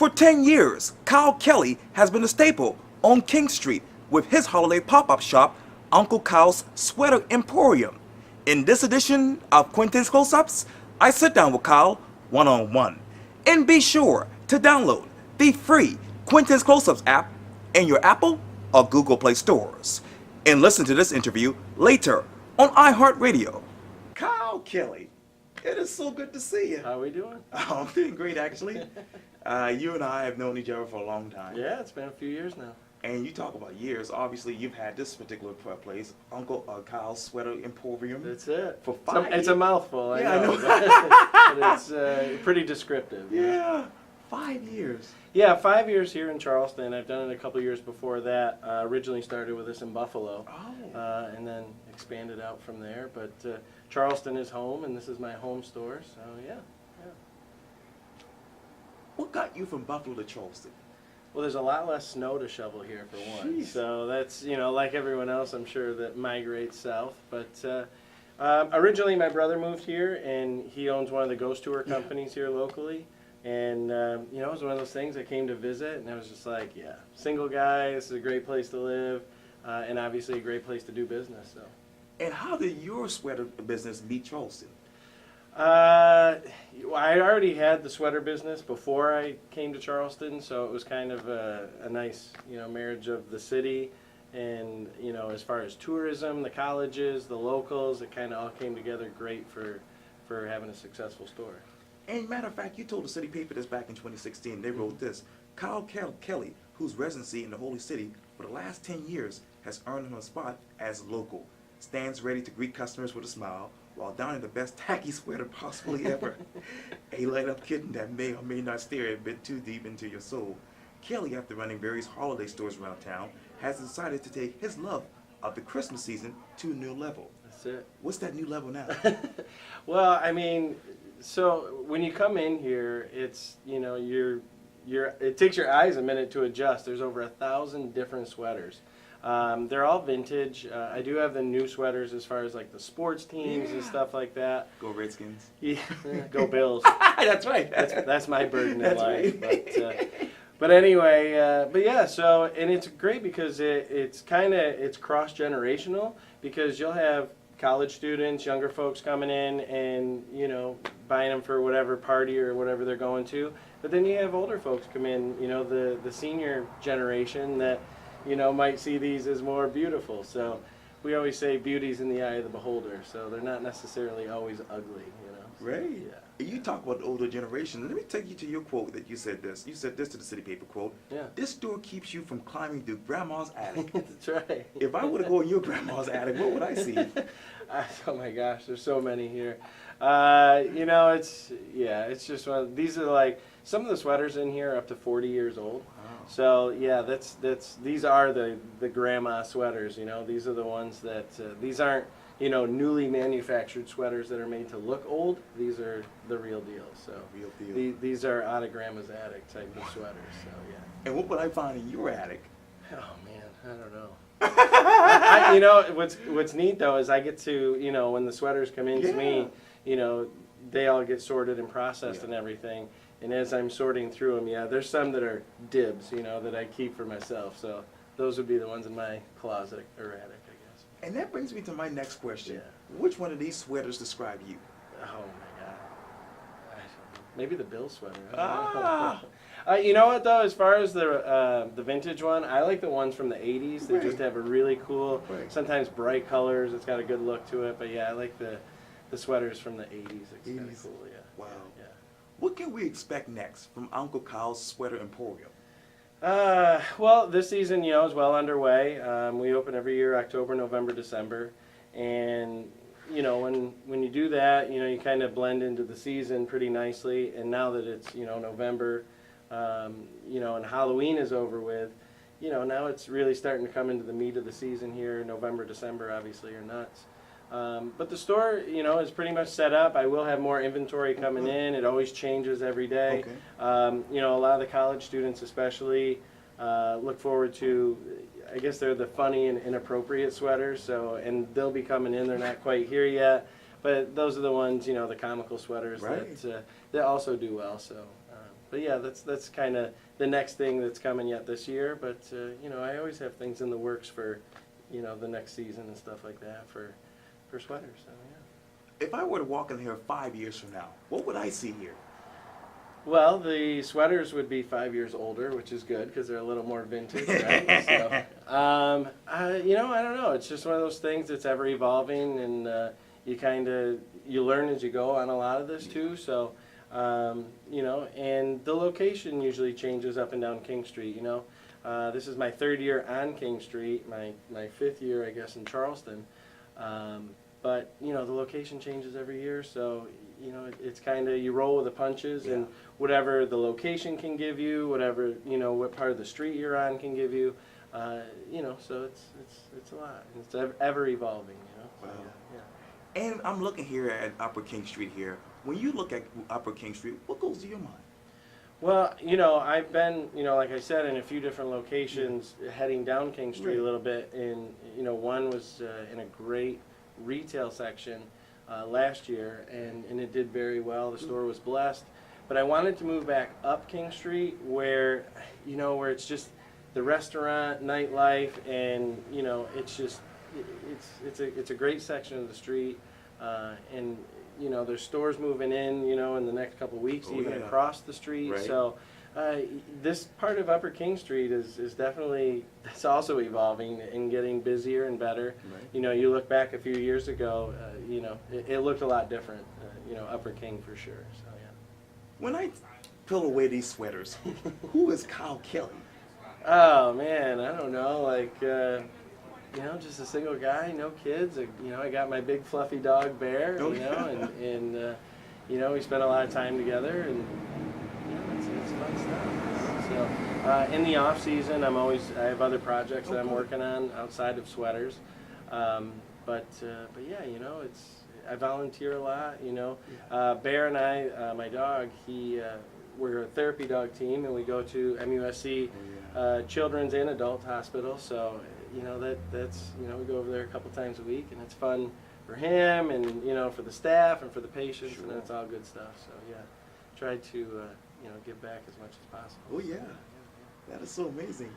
For 10 years, Kyle Kelly has been a staple on King Street with his holiday pop-up shop, Uncle Kyle's Sweater Emporium. In this edition of Quintin's Close-Ups, I sit down with Kyle one-on-one. And be sure to download the free Quintin's Close-Ups app in your Apple or Google Play stores. And listen to this interview later on iHeartRadio. Kyle Kelly, it is so good to see you. How are we doing? Oh, I'm doing great, actually. You and I have known each other for a long time. Yeah, it's been a few years now. And you talk about years. Obviously, you've had this particular place, Uncle Kyle's Sweater Emporium. That's it. For 5 years. It's a mouthful, Yeah, I know. But it's pretty descriptive. Yeah, 5 years. Yeah, 5 years here in Charleston. I've done it a couple years before that. Originally started with us in Buffalo. Oh. And then expanded out from there. But Charleston is home, and this is my home store. So, yeah. What got you from Buffalo to Charleston? Well, there's a lot less snow to shovel here for one. Jeez. So that's, like everyone else, I'm sure, that migrates south. But originally my brother moved here, and he owns one of the ghost tour companies here locally. And, it was one of those things. I came to visit, and I was just like, yeah, single guy, this is a great place to live, and obviously a great place to do business. So. And how did your sweater business meet Charleston? I already had the sweater business before I came to Charleston, so it was kind of a nice, marriage of the city, and as far as tourism, the colleges, the locals, it kind of all came together great for having a successful store. And matter of fact, you told the city paper this back in 2016. They wrote this: Kyle Kelly, whose residency in the Holy City for the last 10 years has earned him a spot as local, stands ready to greet customers with a smile, while donning the best tacky sweater possibly ever. A light-up kitten that may or may not stare a bit too deep into your soul. Kelly, after running various holiday stores around town, has decided to take his love of the Christmas season to a new level. That's it. What's that new level now? Well, so when you come in here, it's, it takes your eyes a minute to adjust. There's over 1,000 different sweaters. They're all vintage. I do have the new sweaters as far as like the sports teams and stuff like that. Go Redskins. Yeah, go Bills. That's right. That's my burden in life. Right. But anyway, but yeah. So, and it's great because it's cross-generational, because you'll have college students, younger folks coming in and buying them for whatever party or whatever they're going to. But then you have older folks come in, the senior generation that might see these as more beautiful. So we always say beauty's in the eye of the beholder. So they're not necessarily always ugly, Right. Yeah. You talk about the older generation. Let me take you to your quote that you said this. You said this to the city paper quote. Yeah. This store keeps you from climbing through grandma's attic. That's right. If I were to go in your grandma's attic, what would I see? Oh my gosh, there's so many here. It's just these are like, some of the sweaters in here are up to 40 years old. Wow. So yeah, these are the grandma sweaters. These are the ones that these aren't newly manufactured sweaters that are made to look old. These are the real deal. So Real deal. these are out of grandma's attic type of sweaters. So yeah. And what would I find in your attic? Oh man, I don't know. What's neat though is I get to when the sweaters come in to me, they all get sorted and processed and everything. And as I'm sorting through them, there's some that are dibs, that I keep for myself. So those would be the ones in my closet or attic, I guess. And that brings me to my next question. Yeah. Which one of these sweaters describe you? Oh my God. Maybe the Bill sweater. Ah. You know what though? As far as the vintage one, I like the ones from the '80s. They just have a really cool, sometimes bright colors. It's got a good look to it. But yeah, I like the sweaters from the '80s. It's kind of cool. Yeah. Wow. Yeah. What can we expect next from Uncle Kyle's Sweater Emporium? Well, this season, is well underway. We open every year, October, November, December, and when you do that, you kind of blend into the season pretty nicely. And now that it's November, and Halloween is over with, now it's really starting to come into the meat of the season here. November, December, obviously, are nuts. But the store, is pretty much set up. I will have more inventory coming in. It always changes every day. Okay. A lot of the college students especially look forward to, I guess they're the funny and inappropriate sweaters. So, and they'll be coming in. They're not quite here yet. But those are the ones, the comical sweaters that also do well. So But yeah, that's kind of the next thing that's coming yet this year. But you know, I always have things in the works for, you know, the next season and stuff like that for sweaters. So yeah. If I were to walk in here 5 years from now, what would I see here? Well, the sweaters would be 5 years older, which is good because they're a little more vintage, right? So, you know, I don't know. It's just one of those things that's ever evolving, and you learn as you go on a lot of this too. So, you know, and the location usually changes up and down King Street. You know, this is my 3rd year on King Street, my 5th year, I guess, in Charleston. But you know, the location changes every year, so you know, it's kind of, you roll with the punches, and whatever the location can give you, whatever, you know, what part of the street you're on can give you, you know, so it's a lot, and it's ever evolving, you know. So, Wow. yeah. And I'm looking here at Upper King Street here. When you look at Upper King Street, what goes to your mind? Well, you know, I've been, you know, like I said, in a few different locations heading down King Street a little bit, and you know, one was in a great retail section last year, and it did very well. The store was blessed, but I wanted to move back up King Street where, you know, where it's just the restaurant, nightlife, and you know, it's just it's a great section of the street, and you know, there's stores moving in, you know, in the next couple of weeks, even across the street. Right. So this part of Upper King Street is definitely, it's also evolving and getting busier and better. Right. You know, you look back a few years ago, you know, it looked a lot different, you know, Upper King for sure. So yeah. When I peel away these sweaters, who is Kyle Kelly? Oh man, I don't know, like, you know, just a single guy, no kids. You know, I got my big fluffy dog Bear, you know, and you know, we spent a lot of time together, and you know, it's fun stuff. So in the off season, I have other projects that I'm working on outside of sweaters, but yeah, you know, I volunteer a lot. You know, Bear and I, my dog, we're a therapy dog team, and we go to MUSC Children's and Adult Hospital. So you know, that's you know, we go over there a couple times a week, and it's fun for him, and you know, for the staff and for the patients, and it's all good stuff. So yeah, try to you know, give back as much as possible. Oh yeah, that is so amazing.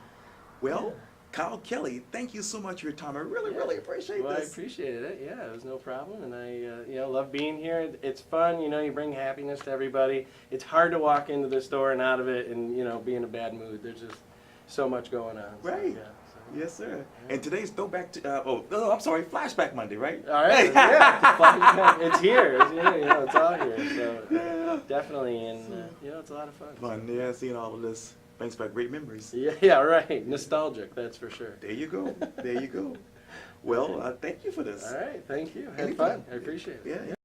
Well, Kyle Kelly, thank you so much for your time. I really appreciate Well, this. I appreciated it. Yeah, it was no problem, and I you know, love being here. It's fun. You know, you bring happiness to everybody. It's hard to walk into the store and out of it and, you know, be in a bad mood. There's just so much going on. So, Right. yeah, so. Yes, sir. And today's throwback to, I'm sorry, Flashback Monday, right? All right. Yeah, it's here. It's here. You know, it's all here. So definitely, and you know, it's a lot of fun. Fun, yeah, seeing all of this. Thanks for great memories. Yeah, right. Nostalgic, that's for sure. There you go. There you go. Well, thank you for this. All right. Thank you. Had Anytime. fun. I appreciate it. Yeah.